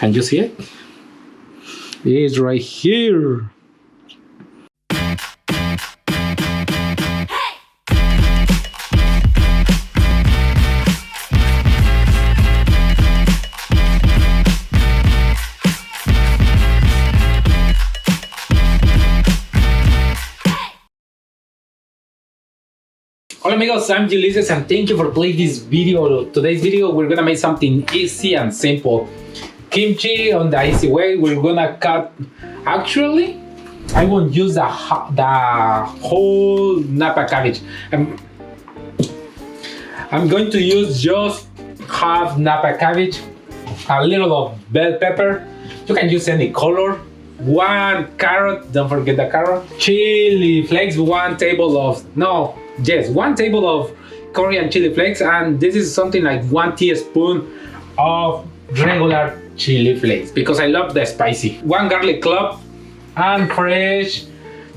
Can you see it? It's right here. Hola amigos, I'm Ulises and thank you for playing this video. Today's video we're gonna make something easy and simple. Kimchi on the easy way. We're gonna cut. Actually, I won't use the whole Nappa cabbage. I'm going to use just half Nappa cabbage, a little of bell pepper. You can use any color. 1 carrot, don't forget the carrot. Chili flakes, 1 table of, no, yes, 1 table of Korean chili flakes, and this is something like 1 teaspoon of regular chili flakes because I love the spicy. 1 garlic clove and fresh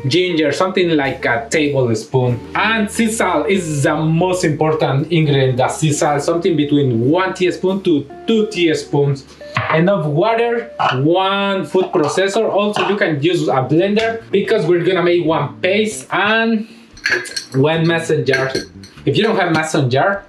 ginger, something like a tablespoon. And sea salt is the most important ingredient, the sea salt, something between 1 teaspoon to 2 teaspoons. Enough water, 1 food processor. Also you can use a blender because we're gonna make 1 paste and 1 mason jar. If you don't have mason jar,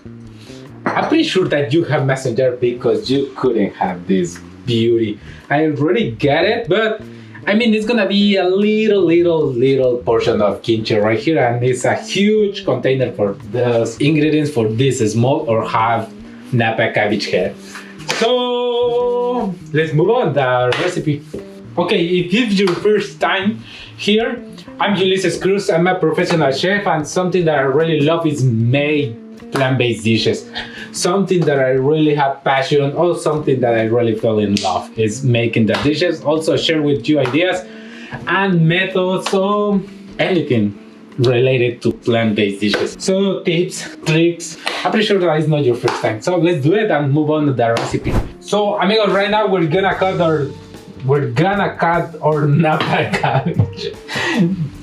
I'm pretty sure that you have mason jar because you couldn't have this beauty. I already get it, but I mean it's gonna be a little portion of kimchi right here, and it's a huge container for the ingredients for this small or half Nappa cabbage head. So let's move on the recipe. Okay, if it's your first time here, I'm Ulises Cruz. I'm a professional chef, and something that I really love is make plant-based dishes. Something that I really have passion, or something that I really fell in love is making the dishes. Also share with you ideas and methods, so anything related to plant-based dishes. So tips, tricks. I'm pretty sure that is not your first time. So let's do it and move on to the recipe. So amigos, right now we're gonna cut our Nappa cabbage.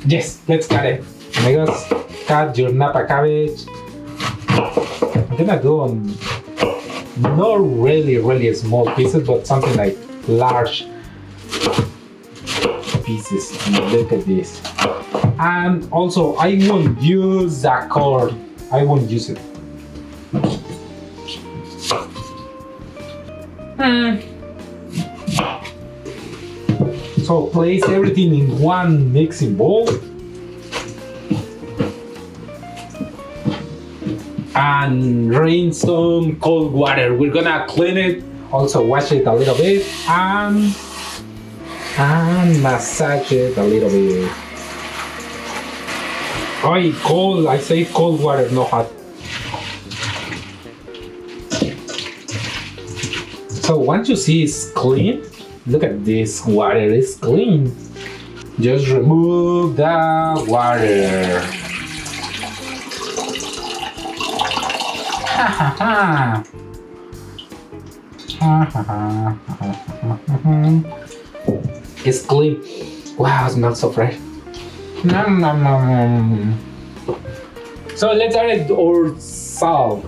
Yes, let's cut it. Amigos, cut your Nappa cabbage. I'm gonna do on not really small pieces, but something like large pieces. Look at this. And also I won't use the cord. I won't use it. So place everything in 1 mixing bowl and rinse some cold water. We're gonna clean it, also wash it a little bit and massage it a little bit. Oh, cold, I say cold water, not hot. So once you see it's clean, look at this, water is clean. Just remove the water. It's clean. Wow, it smells so fresh. Nom, nom, nom, nom. So let's add our salt.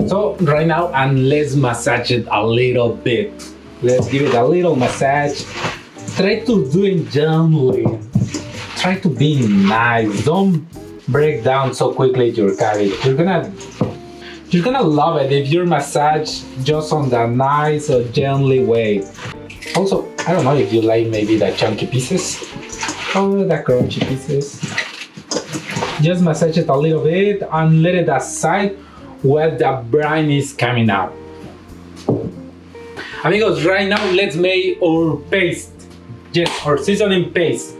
So right now, and let's massage it a little bit. Let's give it a little massage. Try to do it gently. Try to be nice. Don't break down so quickly your cabbage. You're gonna love it if you massage just on the nice or gently way. Also, I don't know if you like maybe the chunky pieces or the crunchy pieces. Just massage it a little bit and let it aside while the brine is coming out. Amigos, right now let's make our paste. Yes, our seasoning paste.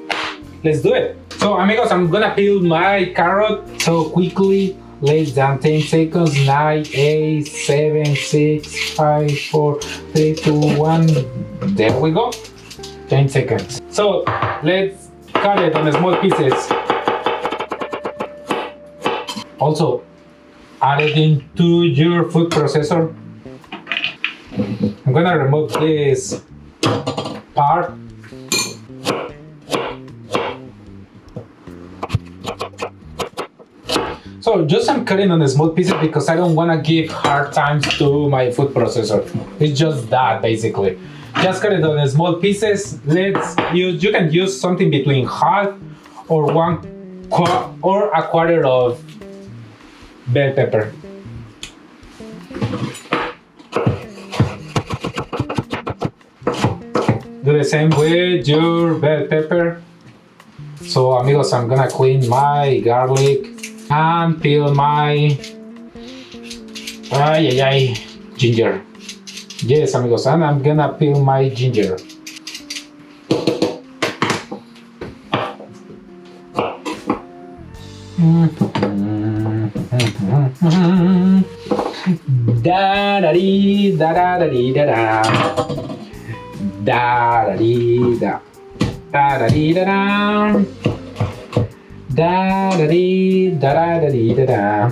Let's do it. So amigos, I'm gonna peel my carrot so quickly. Less than 10 seconds. 9, 8, 7, 6, 5, 4, 3, 2, 1. There we go. 10 seconds. So let's cut it on small pieces. Also, add it into your food processor. I'm gonna remove this part. So just I'm cutting on the small pieces because I don't want to give hard times to my food processor. It's just that basically. Just cut it on the small pieces. You can use something between half or or a quarter of bell pepper. Do the same with your bell pepper. So amigos, I'm gonna clean my garlic and peel my ginger. Yes amigos, and I'm gonna peel my ginger. Da da dee da da da dee da da da da dee da da da dee da da da da dee da da da dee da da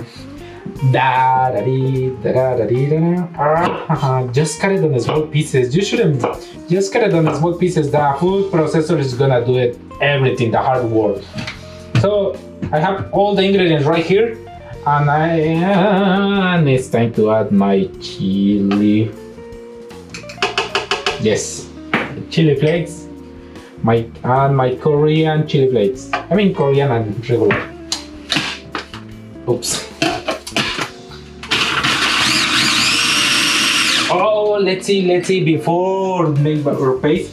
da da dee da da da dee da da. Just cut it on the small pieces. You shouldn't just cut it on the small pieces. The food processor is gonna do it everything, the hard work. So I have all the ingredients right here, and it's time to add my chili. Yes, chili flakes. My Korean chili flakes. I mean Korean and regular. Oops. Oh, let's see before make our paste.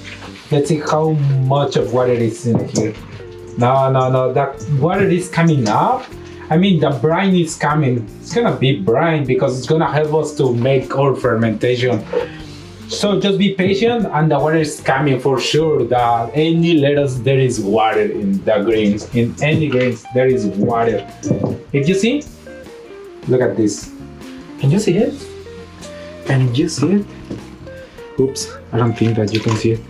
Let's see how much of water is in here. No, that water is coming up. I mean the brine is coming. It's gonna be brine because it's gonna help us to make our fermentation. So just be patient, and the water is coming for sure. That any lettuce there is water in the greens. In any greens there is water. If you see, look at this. Can you see it? Can you see it? Oops, I don't think that you can see it.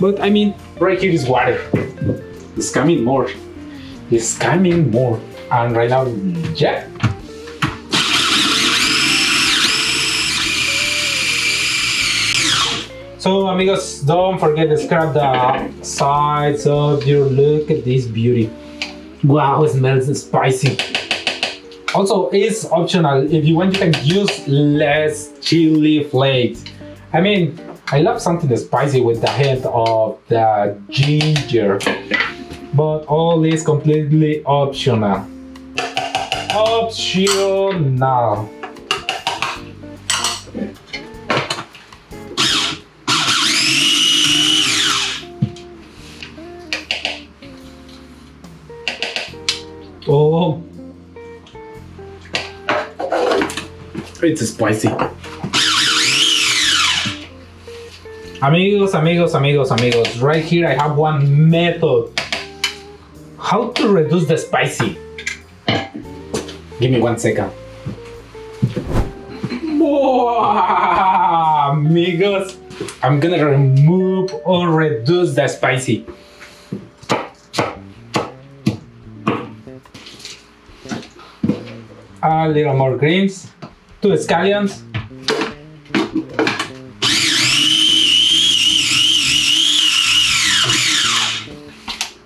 But I mean, right here is water. It's coming more. It's coming more. And right now, yeah. So amigos, don't forget to scrub the sides of your, look at this beauty. Wow, it smells spicy. Also, it's optional. If you want, you can use less chili flakes. I mean, I love something spicy with the hint of the ginger. But all is completely optional. Optional. Oh, it's spicy. Amigos, right here I have one method how to reduce the spicy. Give me 1 second. Whoa, amigos, I'm gonna remove or reduce the spicy. A little more greens, 2 scallions.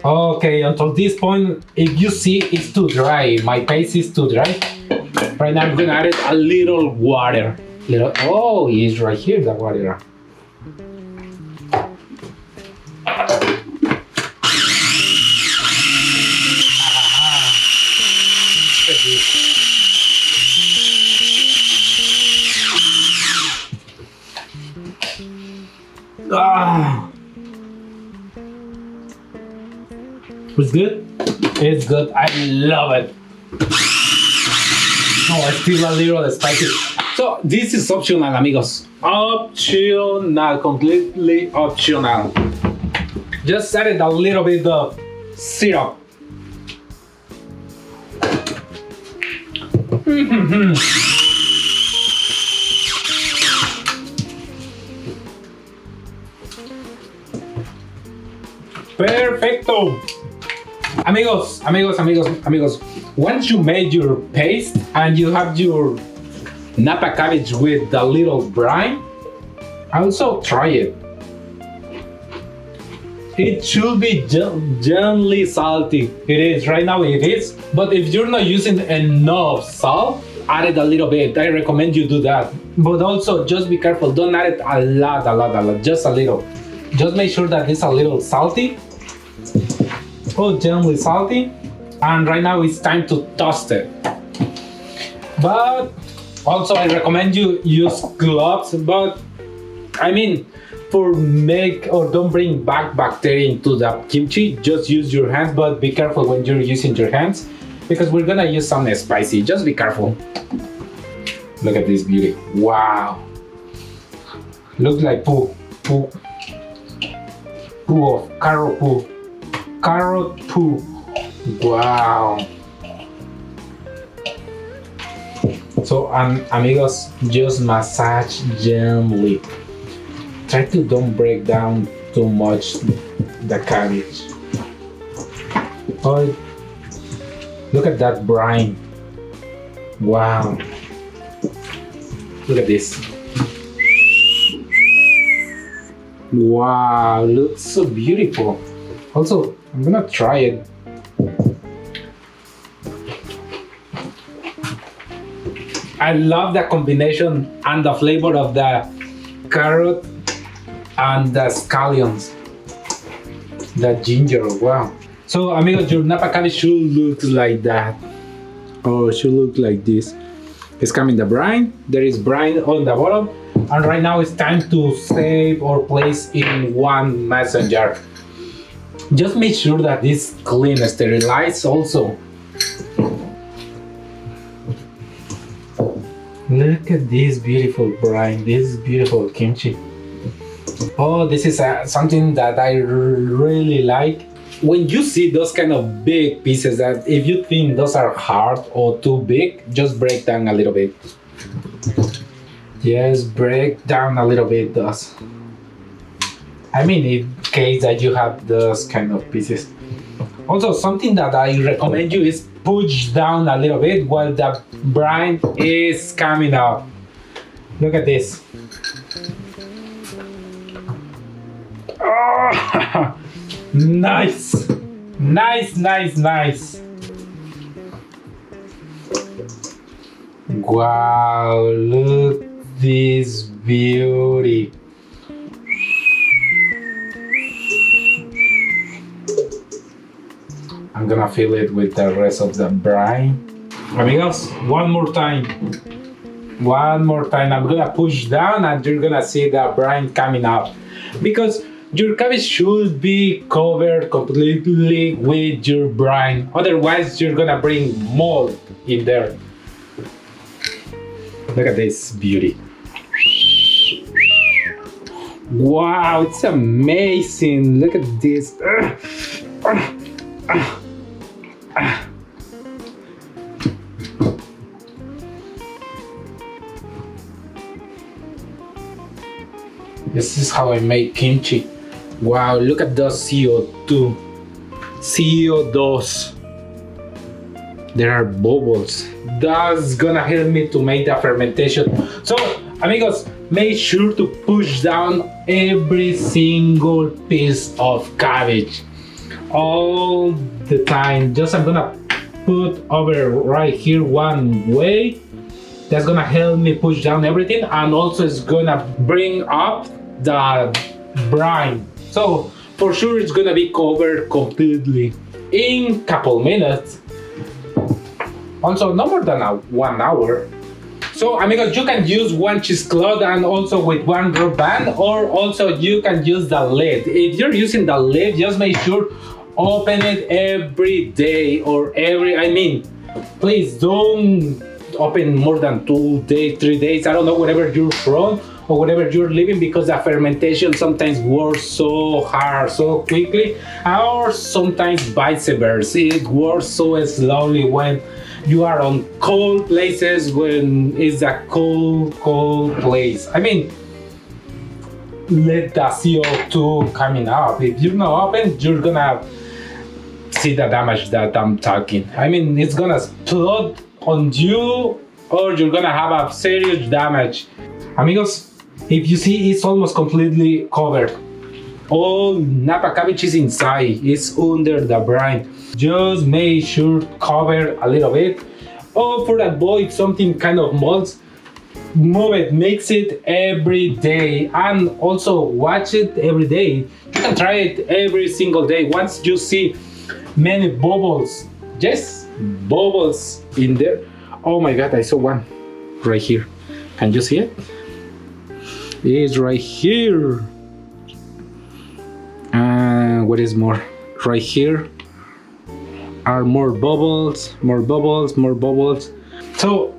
Okay, until this point, if you see it's too dry, my paste is too dry. Right now I'm gonna add a little water. Oh, it's right here, the water. It's good? It's good. I love it. Oh, I feel a little spicy. So this is optional, amigos. Optional, completely optional. Just added a little bit of syrup. Perfecto. Amigos, once you made your paste and you have your Nappa cabbage with the little brine, also try it. it should be gently salty. It is, right now it is. But if you're not using enough salt, add it a little bit. I recommend you do that. But also just be careful, don't add it a lot, just a little. Just make sure that it's a little salty. Oh, gently salty. And right now it's time to toast it. But also I recommend you use gloves, but I mean, for make or don't bring back bacteria into the kimchi, just use your hands, but be careful when you're using your hands because we're gonna use something spicy. Just be careful. Look at this beauty. Wow. Looks like poo of carrot poo. Carrot poo. Wow. So amigos, just massage gently. Try to don't break down too much the cabbage. Oh, look at that brine. Wow. Look at this. Wow, looks so beautiful. Also, I'm gonna try it. I love the combination and the flavor of the carrot and the scallions, the ginger. Wow. So amigos, your Nappa cabbage should look like that. Oh, it should look like this. It's coming the brine. There is brine on the bottom, and right now it's time to save or place in one mason jar. Just make sure that it's clean, sterilized also. Look at this beautiful brine, this beautiful kimchi. Oh, this is something that I really like. When you see those kind of big pieces, that if you think those are hard or too big, just break down a little bit. Just break down a little bit those. I mean, in case that you have those kind of pieces. Also, something that I recommend you is push down a little bit while the brine is coming out. Look at this. Oh, nice. Wow, look this beauty. I'm gonna fill it with the rest of the brine. Amigos, one more time. I'm gonna push down and you're gonna see the brine coming out. Because your cabbage should be covered completely with your brine. Otherwise, you're gonna bring mold in there. Look at this beauty. Wow, it's amazing. Look at this. This is how I make kimchi. Wow, look at the CO2. CO2. There are bubbles. That's gonna help me to make the fermentation. So, amigos, make sure to push down every single piece of cabbage. All the time. Just I'm gonna put over right here one way. That's gonna help me push down everything, and also it's gonna bring up the brine. So for sure it's gonna be covered completely in couple minutes. Also no more than 1 hour. So amigos, you can use one cheesecloth and also with one rubber band, or also you can use the lid. If you're using the lid, just make sure open it every day or please don't open more than 2 days, 3 days. I don't know, wherever you're from or wherever you're living, because the fermentation sometimes works so hard, so quickly, or sometimes vice versa. It works so slowly when you are on cold places, when it's a cold place. Let the CO2 coming up. If you're not open, you're gonna see the damage that I'm talking. It's gonna explode on you, or you're gonna have a serious damage. Amigos, if you see, it's almost completely covered. all Nappa cabbage is inside, it's under the brine. Just make sure cover a little bit. Or for avoid something kind of molds, move it, mix it every day, and also watch it every day. You can try it every single day. Once you see many bubbles, yes, bubbles in there. Oh my god, I saw one right here. Can you see it? It's right here. And what is more? Right here are more bubbles, more bubbles, more bubbles. So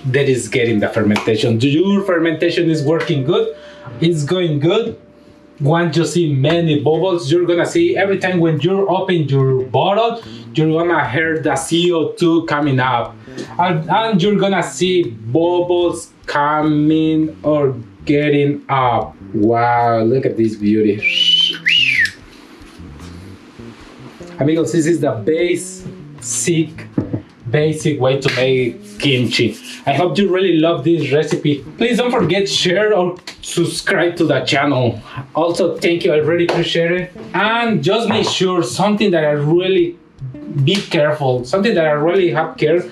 that is getting the fermentation. Your fermentation is working good. It's going good. Once you see many bubbles, you're gonna see every time when you open your bottle, you're gonna hear the CO2 coming up. And you're gonna see bubbles coming or getting up. Wow, look at this beauty. Amigos, this is the basic way to make kimchi. I hope you really love this recipe. Please don't forget share or subscribe to the channel. Also, thank you, I really appreciate it. And just make sure something that I really be careful, something that I really have care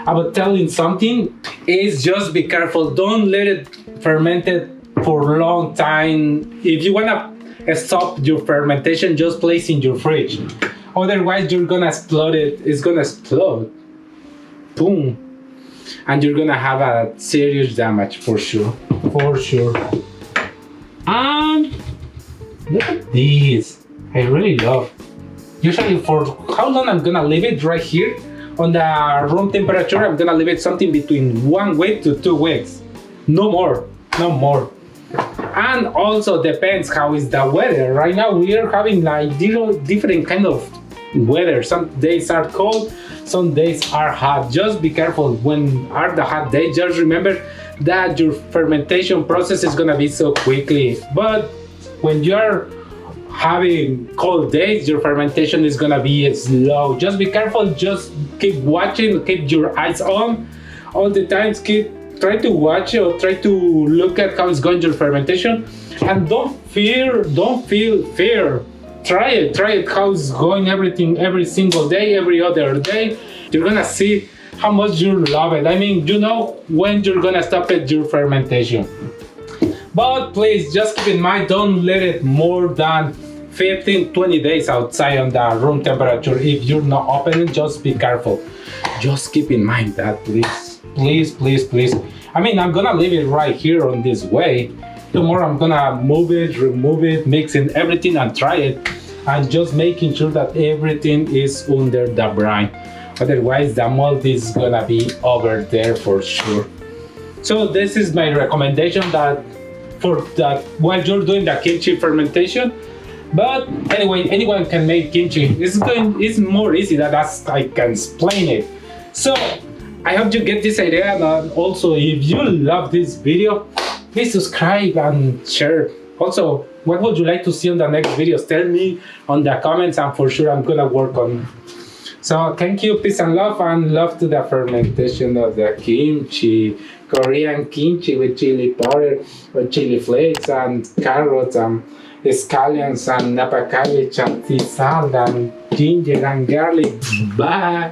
about telling something is just be careful. Don't let it ferment it for a long time. If you wanna stop your fermentation, just place in your fridge. Otherwise, you're gonna explode it. It's gonna explode. Boom. And you're gonna have a serious damage for sure. For sure. And look at this. I really love. Usually for how long I'm gonna leave it right here on the room temperature, I'm gonna leave it something between 1 week to 2 weeks. No more. No more. And also depends how is the weather. Right now we are having like different kind of weather. Some days are cold, some days are hot. Just be careful when are the hot days. Just remember that your fermentation process is gonna be so quickly. But when you're having cold days, your fermentation is gonna be slow. Just be careful, just keep watching, keep your eyes on all the time. Try to watch or try to look at how it's going your fermentation, and don't feel fear. Try it how it's going everything every single day, every other day. You're gonna see how much you love it. I mean, you know when you're gonna stop it your fermentation. But please just keep in mind, don't let it more than 15-20 days outside on the room temperature. If you're not opening, just be careful. Just keep in mind that, please. Please. I mean, I'm gonna leave it right here on this way. Tomorrow I'm gonna move it, remove it, mixing everything and try it. And just making sure that everything is under the brine. Otherwise the mold is gonna be over there for sure. So this is my recommendation that for that while you're doing the kimchi fermentation. But anyway, anyone can make kimchi. It's more easy than I can explain it. So I hope you get this idea, and also if you love this video, please subscribe and share. Also, what would you like to see on the next videos? Tell me on the comments, and for sure I'm gonna work on. So thank you, peace and love to the fermentation of the kimchi, Korean kimchi with chili powder, with chili flakes and carrots and scallions and Nappa cabbage and sea salt and ginger and garlic. Bye.